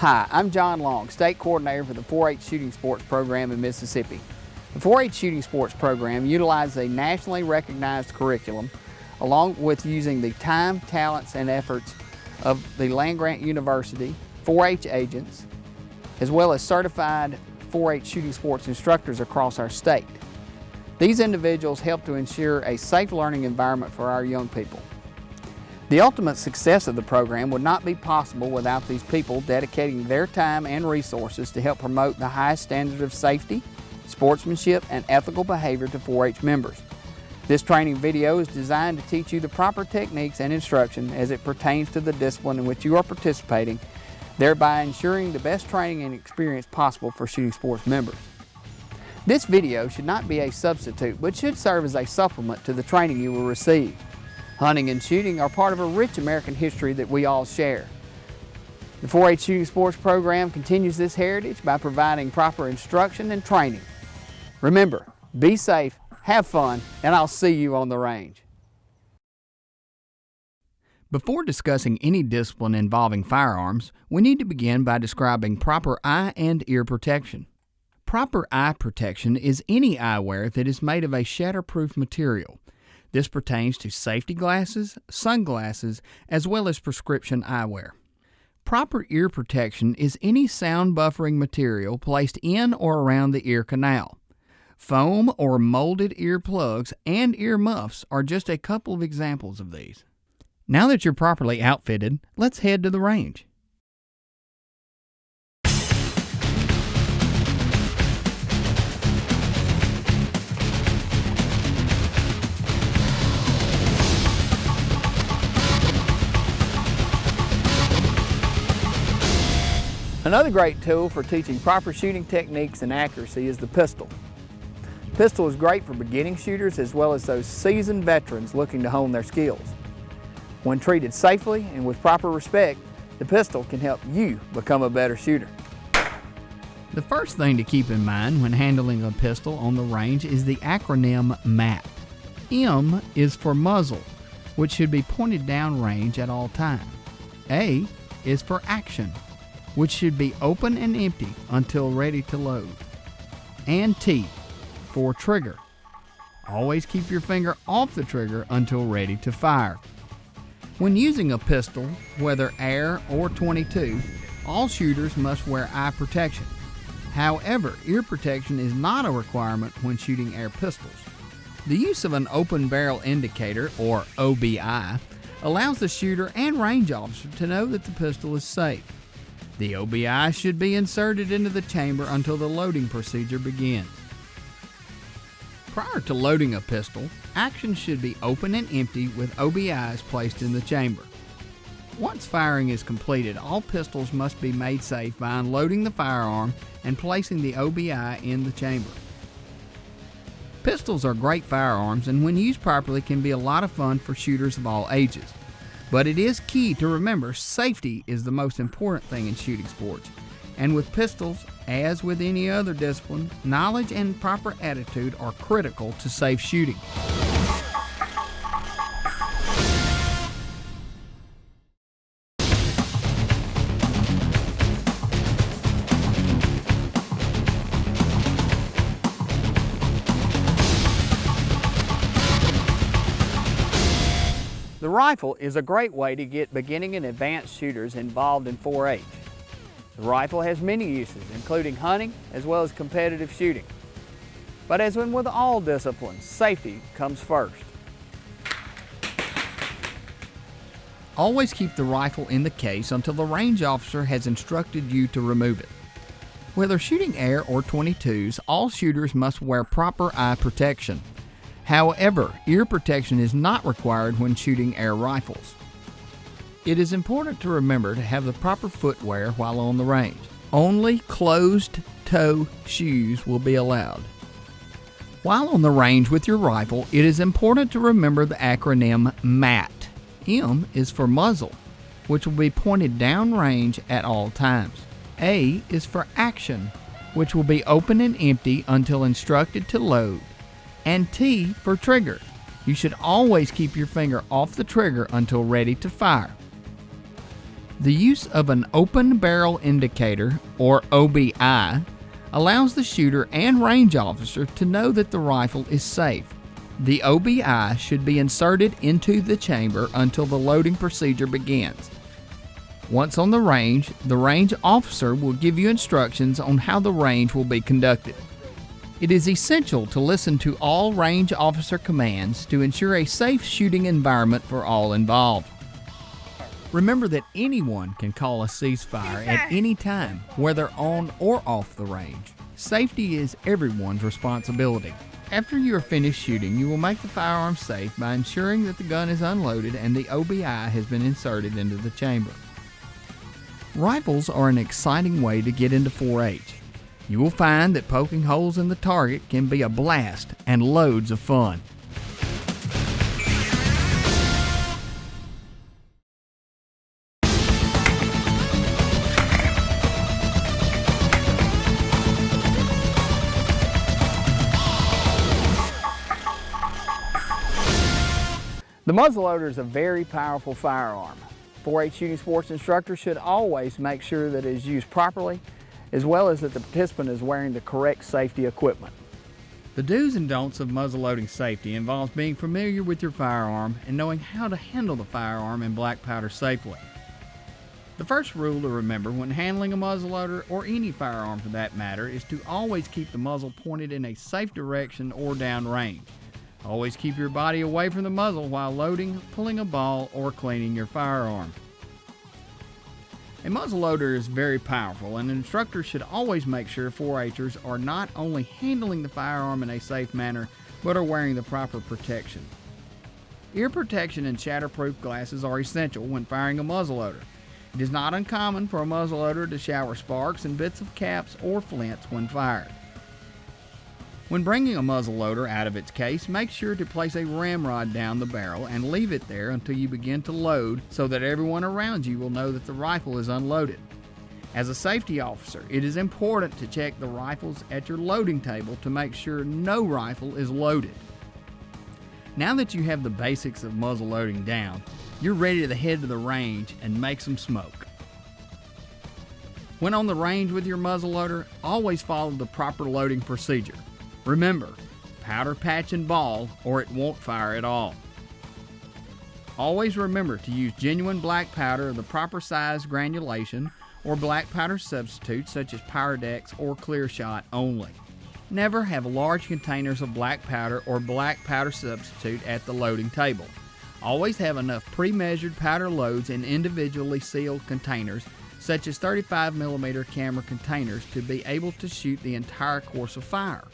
Hi, I'm John Long, State Coordinator for the 4-H Shooting Sports Program in Mississippi. The 4-H Shooting Sports Program utilizes a nationally recognized curriculum along with using the time, talents, and efforts of the land-grant university, 4-H agents, as well as certified 4-H shooting sports instructors across our state. These individuals help to ensure a safe learning environment for our young people. The ultimate success of the program would not be possible without these people dedicating their time and resources to help promote the highest standards of safety, sportsmanship, and ethical behavior to 4-H members. This training video is designed to teach you the proper techniques and instruction as it pertains to the discipline in which you are participating, thereby ensuring the best training and experience possible for shooting sports members. This video should not be a substitute, but should serve as a supplement to the training you will receive. Hunting and shooting are part of a rich American history that we all share. The 4-H Shooting Sports Program continues this heritage by providing proper instruction and training. Remember, be safe, have fun, and I'll see you on the range. Before discussing any discipline involving firearms, we need to begin by describing proper eye and ear protection. Proper eye protection is any eyewear that is made of a shatterproof material. This pertains to safety glasses, sunglasses, as well as prescription eyewear. Proper ear protection is any sound buffering material placed in or around the ear canal. Foam or molded ear plugs and ear muffs are just a couple of examples of these. Now that you're properly outfitted, let's head to the range. Another great tool for teaching proper shooting techniques and accuracy is the pistol. The pistol is great for beginning shooters as well as those seasoned veterans looking to hone their skills. When treated safely and with proper respect, the pistol can help you become a better shooter. The first thing to keep in mind when handling a pistol on the range is the acronym MAP. M is for muzzle, which should be pointed downrange at all times. A is for action, which should be open and empty until ready to load. And T for trigger. Always keep your finger off the trigger until ready to fire. When using a pistol, whether air or .22, all shooters must wear eye protection. However, ear protection is not a requirement when shooting air pistols. The use of an open barrel indicator, or OBI, allows the shooter and range officer to know that the pistol is safe. The OBI should be inserted into the chamber until the loading procedure begins. Prior to loading a pistol, action should be open and empty with OBIs placed in the chamber. Once firing is completed, all pistols must be made safe by unloading the firearm and placing the OBI in the chamber. Pistols are great firearms and when used properly can be a lot of fun for shooters of all ages. But it is key to remember safety is the most important thing in shooting sports. And with pistols, as with any other discipline, knowledge and proper attitude are critical to safe shooting. The rifle is a great way to get beginning and advanced shooters involved in 4-H. The rifle has many uses, including hunting as well as competitive shooting. But as with all disciplines, safety comes first. Always keep the rifle in the case until the range officer has instructed you to remove it. Whether shooting air or .22s, all shooters must wear proper eye protection. However, ear protection is not required when shooting air rifles. It is important to remember to have the proper footwear while on the range. Only closed-toe shoes will be allowed. While on the range with your rifle, it is important to remember the acronym MAT. M is for muzzle, which will be pointed downrange at all times. A is for action, which will be open and empty until instructed to load. And T for trigger. You should always keep your finger off the trigger until ready to fire. The use of an open barrel indicator, or OBI, allows the shooter and range officer to know that the rifle is safe. The OBI should be inserted into the chamber until the loading procedure begins. Once on the range officer will give you instructions on how the range will be conducted. It is essential to listen to all range officer commands to ensure a safe shooting environment for all involved. Remember that anyone can call a ceasefire at any time, whether on or off the range. Safety is everyone's responsibility. After you are finished shooting, you will make the firearm safe by ensuring that the gun is unloaded and the OBI has been inserted into the chamber. Rifles are an exciting way to get into 4-H. You will find that poking holes in the target can be a blast and loads of fun. The muzzleloader is a very powerful firearm. 4-H shooting sports instructors should always make sure that it is used properly, as well as that the participant is wearing the correct safety equipment. The do's and don'ts of muzzleloading safety involves being familiar with your firearm and knowing how to handle the firearm and black powder safely. The first rule to remember when handling a muzzleloader, or any firearm for that matter, is to always keep the muzzle pointed in a safe direction or downrange. Always keep your body away from the muzzle while loading, pulling a ball, or cleaning your firearm. A muzzleloader is very powerful, and instructors should always make sure 4-Hers are not only handling the firearm in a safe manner, but are wearing the proper protection. Ear protection and shatterproof glasses are essential when firing a muzzleloader. It is not uncommon for a muzzleloader to shower sparks and bits of caps or flints when fired. When bringing a muzzleloader out of its case, make sure to place a ramrod down the barrel and leave it there until you begin to load, so that everyone around you will know that the rifle is unloaded. As a safety officer, it is important to check the rifles at your loading table to make sure no rifle is loaded. Now that you have the basics of muzzleloading down, you're ready to head to the range and make some smoke. When on the range with your muzzleloader, always follow the proper loading procedure. Remember, powder, patch, and ball, or it won't fire at all. Always remember to use genuine black powder of the proper size granulation, or black powder substitutes such as Pyrodex or Clear Shot only. Never have large containers of black powder or black powder substitute at the loading table. Always have enough pre-measured powder loads in individually sealed containers, such as 35mm camera containers, to be able to shoot the entire course of fire.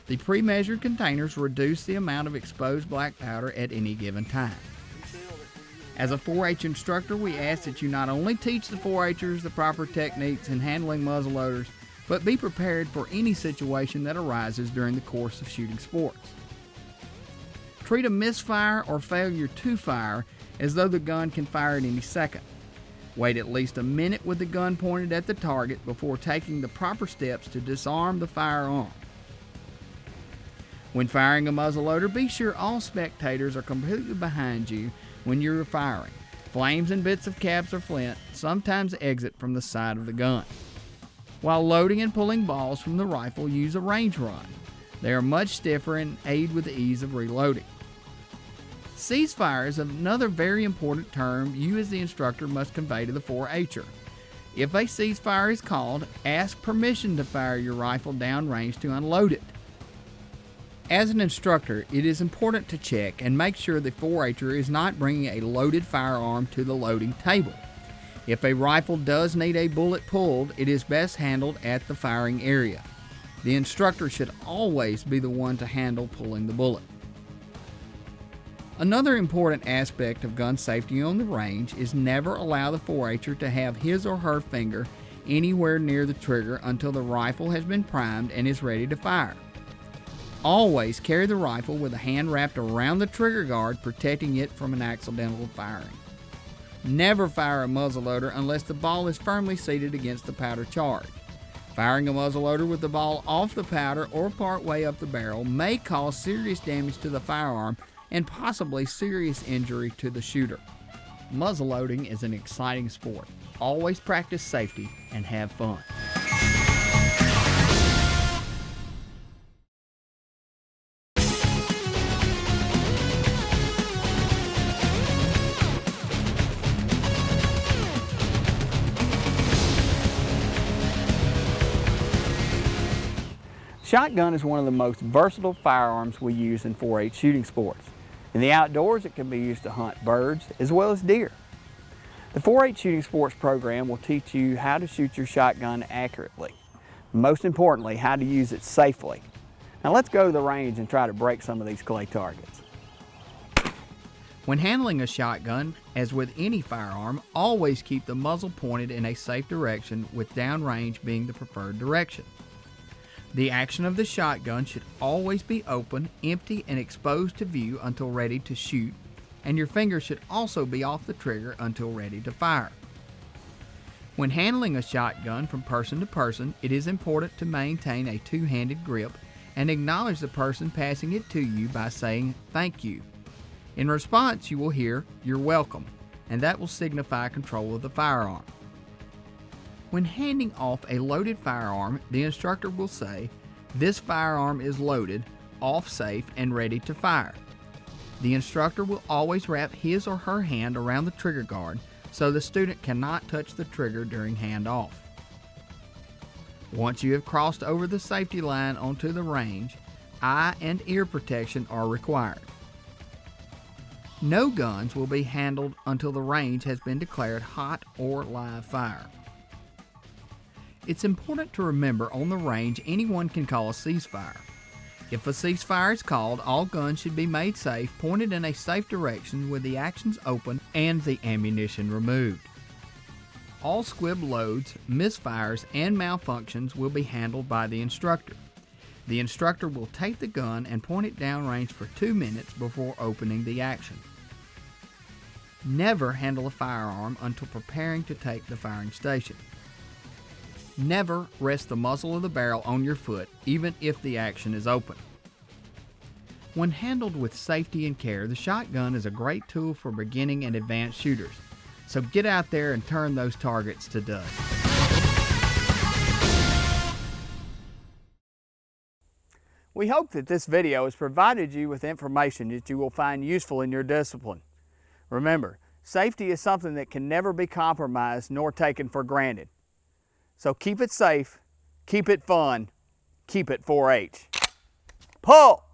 The pre-measured containers reduce the amount of exposed black powder at any given time. As a 4-H instructor, we ask that you not only teach the 4-Hers the proper techniques in handling muzzleloaders, but be prepared for any situation that arises during the course of shooting sports. Treat a misfire or failure to fire as though the gun can fire at any second. Wait at least a minute with the gun pointed at the target before taking the proper steps to disarm the firearm. When firing a muzzleloader, be sure all spectators are completely behind you when you're firing. Flames and bits of caps or flint sometimes exit from the side of the gun. While loading and pulling balls from the rifle, use a range rod. They are much stiffer and aid with the ease of reloading. Ceasefire is another very important term you as the instructor must convey to the 4-Her. If a ceasefire is called, ask permission to fire your rifle downrange to unload it. As an instructor, it is important to check and make sure the 4-Her is not bringing a loaded firearm to the loading table. If a rifle does need a bullet pulled, it is best handled at the firing area. The instructor should always be the one to handle pulling the bullet. Another important aspect of gun safety on the range is never allow the 4-Her to have his or her finger anywhere near the trigger until the rifle has been primed and is ready to fire. Always carry the rifle with a hand wrapped around the trigger guard, protecting it from an accidental firing. Never fire a muzzleloader unless the ball is firmly seated against the powder charge. Firing a muzzleloader with the ball off the powder or part way up the barrel may cause serious damage to the firearm and possibly serious injury to the shooter. Muzzleloading is an exciting sport. always practice safety and have fun. Shotgun is one of the most versatile firearms we use in 4-H shooting sports. In the outdoors, it can be used to hunt birds as well as deer. The 4-H shooting sports program will teach you how to shoot your shotgun accurately. Most importantly, how to use it safely. Now let's go to the range and try to break some of these clay targets. When handling a shotgun, as with any firearm, always keep the muzzle pointed in a safe direction, with downrange being the preferred direction. The action of the shotgun should always be open, empty, and exposed to view until ready to shoot, and your fingers should also be off the trigger until ready to fire. When handling a shotgun from person to person, it is important to maintain a two-handed grip and acknowledge the person passing it to you by saying "thank you." In response, you will hear "you're welcome," and that will signify control of the firearm. When handing off a loaded firearm, the instructor will say, "This firearm is loaded, off safe, and ready to fire." The instructor will always wrap his or her hand around the trigger guard so the student cannot touch the trigger during handoff. Once you have crossed over the safety line onto the range, eye and ear protection are required. No guns will be handled until the range has been declared hot or live fire. It's important to remember on the range anyone can call a ceasefire. If a ceasefire is called, all guns should be made safe, pointed in a safe direction with the actions open and the ammunition removed. All squib loads, misfires, and malfunctions will be handled by the instructor. The instructor will take the gun and point it downrange for 2 minutes before opening the action. Never handle a firearm until preparing to take the firing station. Never rest the muzzle of the barrel on your foot, even if the action is open. When handled with safety and care, the shotgun is a great tool for beginning and advanced shooters. So get out there and turn those targets to dust. We hope that this video has provided you with information that you will find useful in your discipline. Remember, safety is something that can never be compromised nor taken for granted. So keep it safe, keep it fun, keep it 4-H. Pull!